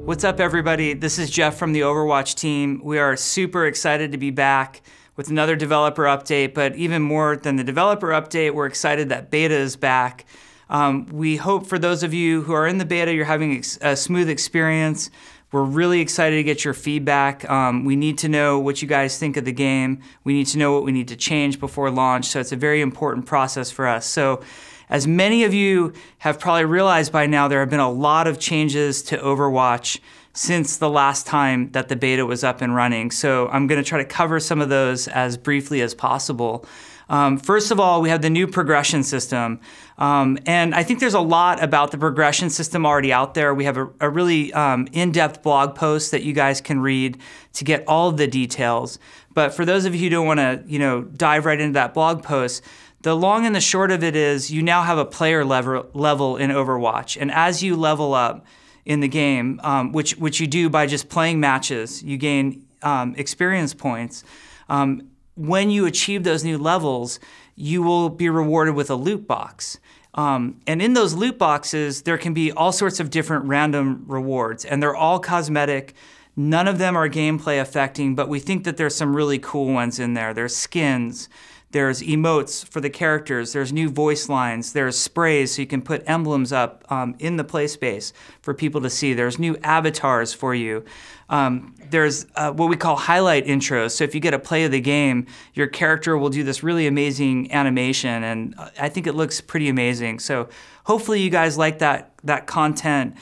What's up, everybody? This is Jeff from the Overwatch team. We are super excited to be back with another developer update, but even more than the developer update, we're excited that beta is back. We hope for those of you who are in the beta, you're having a smooth experience. We're really excited to get your feedback. We need to know what you guys think of the game. We need to know what we need to change before launch, so it's a very important process for us. So, as many of you have probably realized by now, there have been a lot of changes to Overwatch since the last time that the beta was up and running. So I'm going to try to cover some of those as briefly as possible. First of all, we have the new progression system. And I think there's a lot about the progression system already out there. We have a really in-depth blog post that you guys can read to get all of the details. But for those of you who don't want to, dive right into that blog post, the long and the short of it is you now have a player level in Overwatch. And as you level up in the game, which you do by just playing matches, you gain experience points. When you achieve those new levels, you will be rewarded with a loot box. And in those loot boxes, there can be all sorts of different random rewards, and they're all cosmetic. None of them are gameplay affecting, but we think that there's some really cool ones in there. There's skins. There's emotes for the characters, there's new voice lines, there's sprays so you can put emblems up in the play space for people to see. There's new avatars for you. There's what we call highlight intros. So if you get a play of the game, your character will do this really amazing animation, and I think it looks pretty amazing. So hopefully you guys like that content.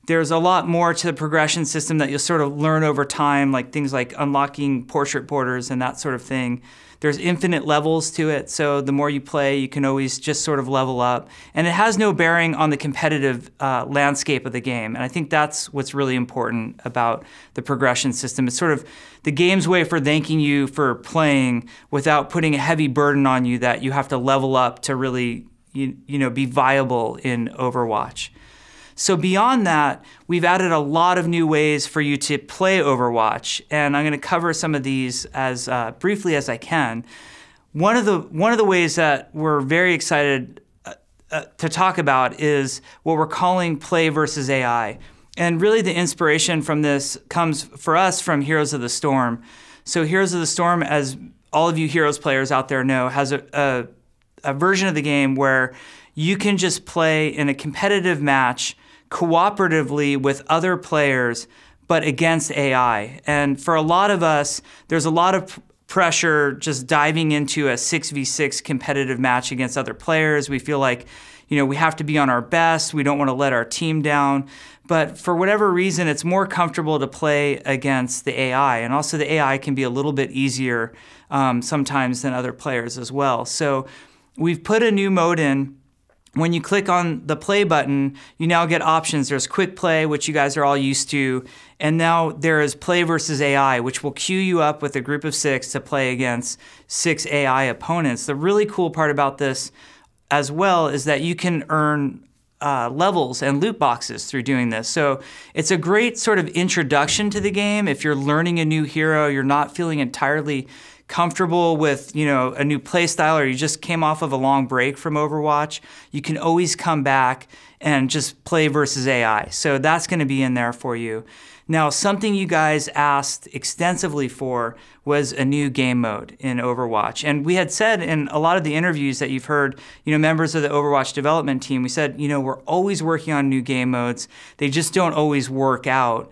There's a lot more to the progression system that you'll sort of learn over time, like things like unlocking portrait borders and that sort of thing. There's infinite levels to it, so the more you play, you can always just sort of level up. And it has no bearing on the competitive landscape of the game, and I think that's what's really important about the progression system. It's sort of the game's way for thanking you for playing without putting a heavy burden on you that you have to level up to really be viable in Overwatch. So beyond that, we've added a lot of new ways for you to play Overwatch, and I'm going to cover some of these as briefly as I can. One of the ways that we're very excited to talk about is what we're calling play versus AI. And really the inspiration from this comes for us from Heroes of the Storm. So Heroes of the Storm, as all of you Heroes players out there know, has a version of the game where you can just play in a competitive match cooperatively with other players, but against AI. And for a lot of us, there's a lot of pressure just diving into a 6v6 competitive match against other players. We feel like, we have to be on our best. We don't want to let our team down. But for whatever reason, it's more comfortable to play against the AI. And also the AI can be a little bit easier sometimes than other players as well. So we've put a new mode in. When you click on the play button, you now get options. There's quick play, which you guys are all used to, and now there is play versus AI, which will queue you up with a group of 6 to play against 6 AI opponents. The really cool part about this as well is that you can earn levels and loot boxes through doing this. So it's a great sort of introduction to the game. If you're learning a new hero, you're not feeling entirely comfortable with a new play style, or you just came off of a long break from Overwatch, you can always come back and just play versus AI. So that's going to be in there for you. Now, something you guys asked extensively for was a new game mode in Overwatch. And we had said in a lot of the interviews that you've heard, members of the Overwatch development team, we said, we're always working on new game modes. They just don't always work out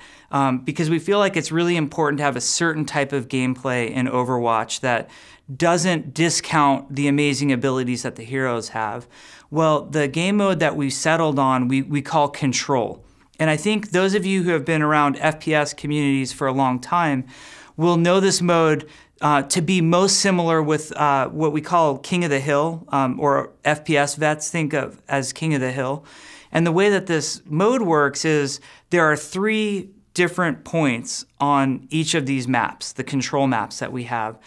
because we feel like it's really important to have a certain type of gameplay in Overwatch that doesn't discount the amazing abilities that the heroes have. Well, the game mode that we settled on, we call Control. And I think those of you who have been around FPS communities for a long time will know this mode to be most similar with what we call King of the Hill, or FPS vets think of as King of the Hill. And the way that this mode works is there are 3 different points on each of these maps, the control maps that we have.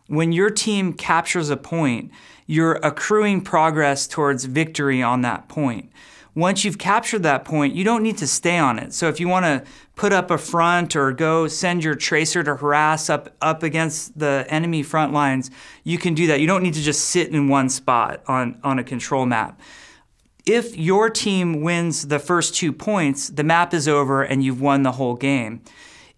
When your team captures a point, you're accruing progress towards victory on that point. Once you've captured that point, you don't need to stay on it. So if you want to put up a front or go send your tracer to harass up against the enemy front lines, you can do that. You don't need to just sit in one spot on a control map. If your team wins the first 2 points, the map is over and you've won the whole game.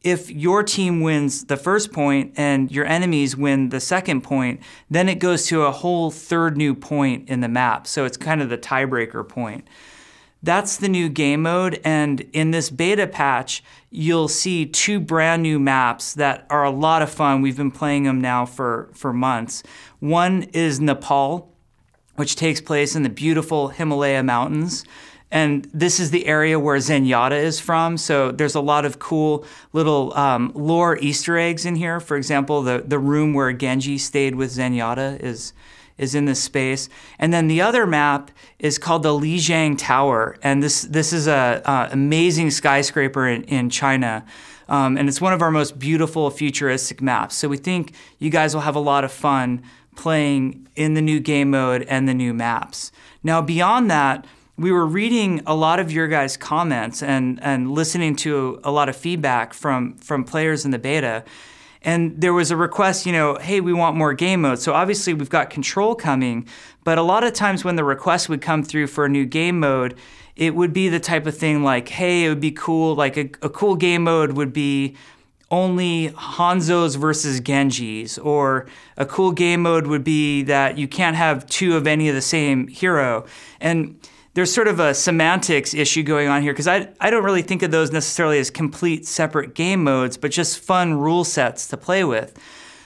If your team wins the first point and your enemies win the second point, then it goes to a whole third new point in the map. So it's kind of the tiebreaker point. That's the new game mode, and in this beta patch, you'll see 2 brand new maps that are a lot of fun. We've been playing them now for months. One is Nepal, which takes place in the beautiful Himalaya mountains. And this is the area where Zenyatta is from, so there's a lot of cool little lore Easter eggs in here. For example, the room where Genji stayed with Zenyatta is in this space. And then the other map is called the Lijiang Tower, and this is a amazing skyscraper in China. And it's one of our most beautiful futuristic maps. So we think you guys will have a lot of fun playing in the new game mode and the new maps. Now beyond that, we were reading a lot of your guys' comments and listening to a lot of feedback from players in the beta. And there was a request, hey, we want more game modes. So obviously we've got Control coming, but a lot of times when the request would come through for a new game mode, it would be the type of thing like, hey, it would be cool, like a cool game mode would be only Hanzos versus Genjis, or a cool game mode would be that you can't have 2 of any of the same hero. And there's sort of a semantics issue going on here, because I don't really think of those necessarily as complete separate game modes, but just fun rule sets to play with.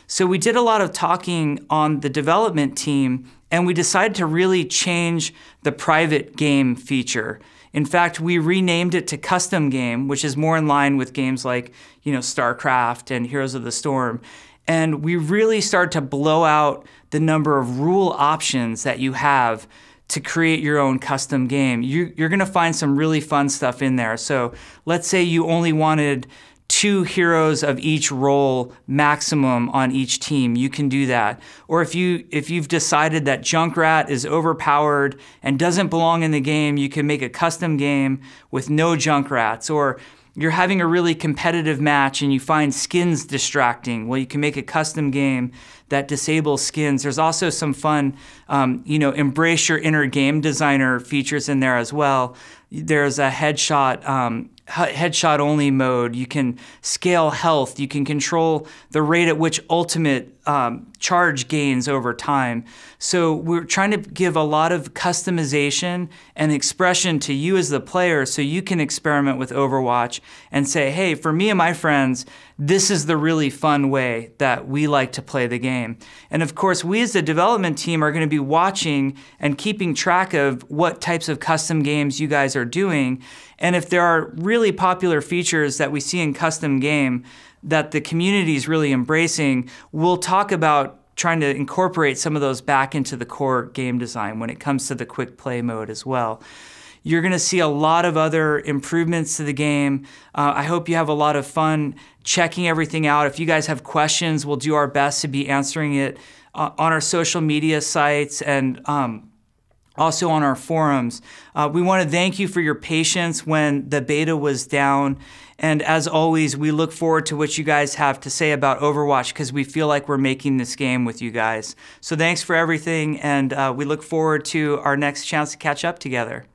So we did a lot of talking on the development team, and we decided to really change the private game feature. In fact, we renamed it to Custom Game, which is more in line with games like, StarCraft and Heroes of the Storm. And we really started to blow out the number of rule options that you have to create your own custom game. You're gonna find some really fun stuff in there. So let's say you only wanted 2 heroes of each role maximum on each team, you can do that. Or if you've decided that Junkrat is overpowered and doesn't belong in the game, you can make a custom game with no Junkrats. Or you're having a really competitive match and you find skins distracting. Well, you can make a custom game that disables skins. There's also some fun, embrace your inner game designer features in there as well. There's a headshot only mode. You can scale health. You can control the rate at which ultimate charge gains over time. So we're trying to give a lot of customization and expression to you as the player, so you can experiment with Overwatch and say, hey, for me and my friends, this is the really fun way that we like to play the game. And of course, we as the development team are going to be watching and keeping track of what types of custom games you guys are doing. And if there are really popular features that we see in custom game that the community is really embracing, we'll talk about trying to incorporate some of those back into the core game design when it comes to the quick play mode as well. You're going to see a lot of other improvements to the game. I hope you have a lot of fun checking everything out. If you guys have questions, we'll do our best to be answering it on our social media sites and also on our forums. We want to thank you for your patience when the beta was down. And as always, we look forward to what you guys have to say about Overwatch, because we feel like we're making this game with you guys. So thanks for everything, and we look forward to our next chance to catch up together.